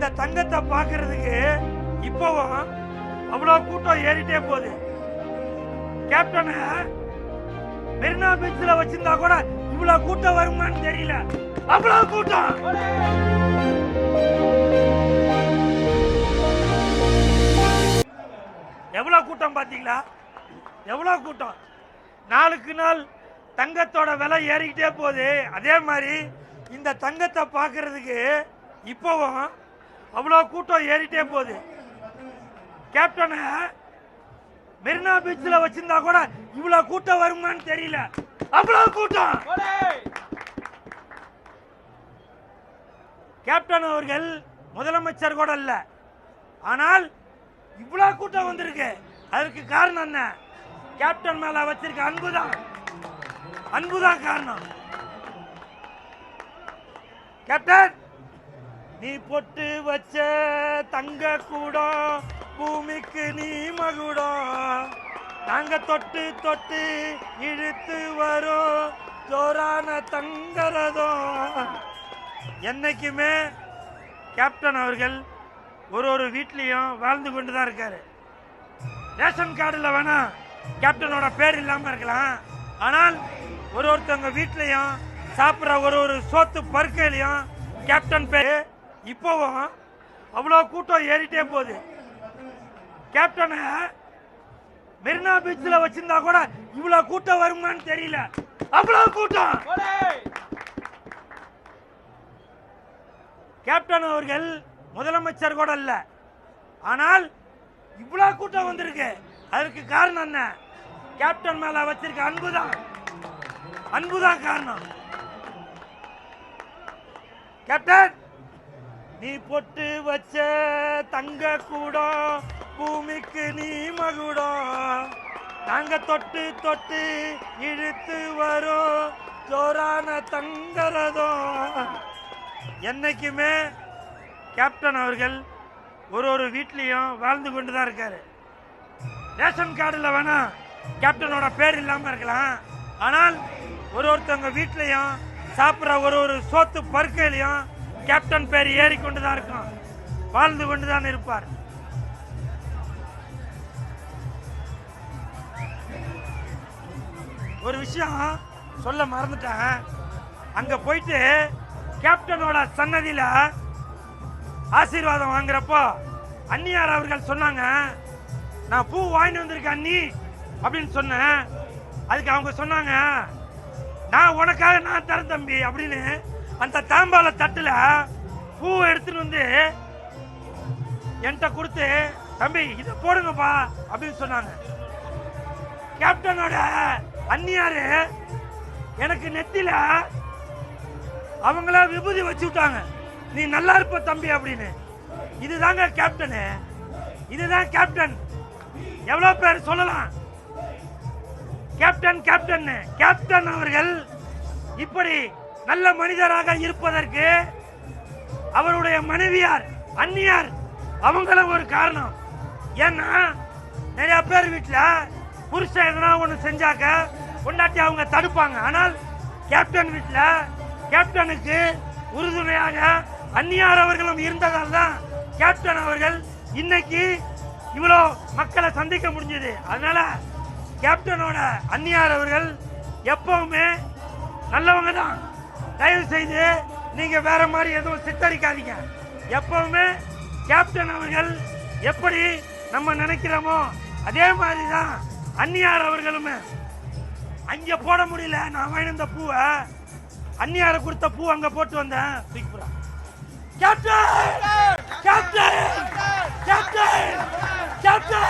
இந்த தங்கத்தை பாக்குறதுக்கு இப்பவும் அவ்வளவு கூட்டம் ஏறிட்டே போகுது. கேப்டன் மெரினா பீச்ல வச்சிருந்தா கூட இவ்வளவு கூட்டம் வருமான்னு தெரியல. அவ்வளவு கூட்டம். எவ்வளவு கூட்டம் பாத்தீங்களா? எவ்வளவு கூட்டம். நாளுக்கு நாள் தங்கத்தோட விலை ஏறிக்கிட்டே போகுது. அதே மாதிரி இந்த தங்கத்தை பாக்குறதுக்கு இப்பவும் அவ்வளவு கூட்டம் ஏறிட்டே போகுது. கேப்டன் மெரினா பீச்ல வச்சிருந்தா கூட இவ்வளவு கூட்டம் வருமான்னு தெரியல. அவ்வளவு கூட்டம். கேப்டன் அவர்கள் முதலமைச்சர் கூட இல்ல, ஆனால் இவ்வளவு கூட்டம் வந்திருக்கு. அதற்கு காரணம் என்ன? கேப்டன் மேல வச்சிருக்க அன்புதான் காரணம். கேப்டன், நீ பொட்டு வச்ச தங்க கூடம், பூமிக்கு நீ மகுடம், நாங்க தொட்டு தொட்டு இழுத்து வரும் ஜோரான தங்கரதம். என்னைக்குமே கேப்டன் அவர்கள் ஒரு வீட்லயும் வாழ்ந்து கொண்டுதான் இருக்காரு. ரேஷன் கார்டுல வேணா கேப்டனோட பேர் இல்லாம இருக்கலாம், ஆனால் ஒருத்தவங்க வீட்லயும் சாப்பிட்ற ஒரு சோத்து பருக்கையிலையும் கேப்டன் பேர் இப்பவும் அவ்வளவு கூட்டம் ஏறிட்டே போகுது. கேப்டன் மெரினா பீச்ல வச்சிருந்தா கூட இவ்வளவு கூட்டம் வருமான்னு தெரியல. அவ்வளவு கூட்டம். கேப்டன் அவர்கள் முதலமைச்சர் கூட இல்ல, ஆனால் இவ்வளவு கூட்டம் வந்திருக்கு. அதற்கு காரணம் என்ன? கேப்டன் மேல வச்சிருக்க அன்புதான் காரணம். கேப்டன், நீ பொட்டு வச்ச தங்க கூடம், பூமிக்கு நீ மகுடம், நாங்க தொட்டு தொட்டு இழுத்து வரும் ஜோரான தங்கரதம். என்னைக்குமே கேப்டன் அவர்கள் ஒரு வீட்லயும் வாழ்ந்து கொண்டுதான் இருக்காரு. ரேஷன் கார்டுல வேணா கேப்டனோட பேர் இல்லாம இருக்கலாம், ஆனால் ஒருத்தவங்க வீட்லயும் சாப்பிட்ற ஒரு சோத்து பருக்கையிலையும் கேப்டன் பேர் ஏறிக்கொண்டுதான் இருக்கும், வாழ்ந்து கொண்டுதான் இருப்பார். ஒரு விஷயம் சொல்ல மறந்துட்டேன். அங்க போயிட்டு கேப்டனோட சன்னதியில ஆசீர்வாதம் வாங்குறப்போ அண்ணியார் அவர்கள் சொன்னாங்க, நான் பூ வாங்கிட்டு வந்திருக்கேன் அண்ணி அப்படின்னு சொன்னேன். அதுக்கு அவங்க சொன்னாங்க, நான் உனக்காக நான் தரேன் தம்பி அப்படின்னு அந்த தாம்பால தட்டுல பூ எடுத்துட்டு வந்து என்கிட்ட கொடுத்து, தம்பி இதை போடுங்கப்பா அப்படின்னு சொன்னாங்க. கேப்டனோட அண்ணியாரு எனக்கு நெத்தில அவங்கள விபூதி வச்சு விட்டாங்க, நீ நல்லா இருப்ப தம்பி அப்படின்னு. இதுதாங்க கேப்டன். இதுதான் கேப்டன். எவ்வளவு பேர் சொல்லலாம் கேப்டன் கேப்டன். கேப்டன் அவர்கள் இப்படி நல்ல மனிதராக இருப்பதற்கு அவருடைய மனைவியார் அண்ணியார் அவங்களும் ஒரு காரணம். ஏன்னா நிறைய பேர் வீட்டுல புருஷன் எதனா ஒண்ணு செஞ்சாக்க கொண்டாட்டி அவங்க தடுப்பாங்க, ஆனால் கேப்டன் வீட்டுல கேப்டனுக்கு உறுதுணையாக அந்நியார் அவர்களும் இருந்ததால் தான் கேப்டன் அவர்கள் இன்னைக்கு இவ்வளோ மக்களை சந்திக்க முடிஞ்சது. அதனால கேப்டனோட அந்நியார் அவர்கள் எப்பவுமே நல்லவங்க தான். தயவு செய்து நீங்க வேற மாதிரி எதுவும் சித்தரிக்காதீங்க. எப்பவுமே கேப்டன் அவர்கள் எப்படி நம்ம நினைக்கிறோமோ அதே மாதிரி தான் அந்நியார் அவர்களும். அங்க போட முடியல, நான் வாங்கின பூவை அந்நியார கொடுத்த பூ அங்க போட்டு வந்தேன். Captain captain captain captain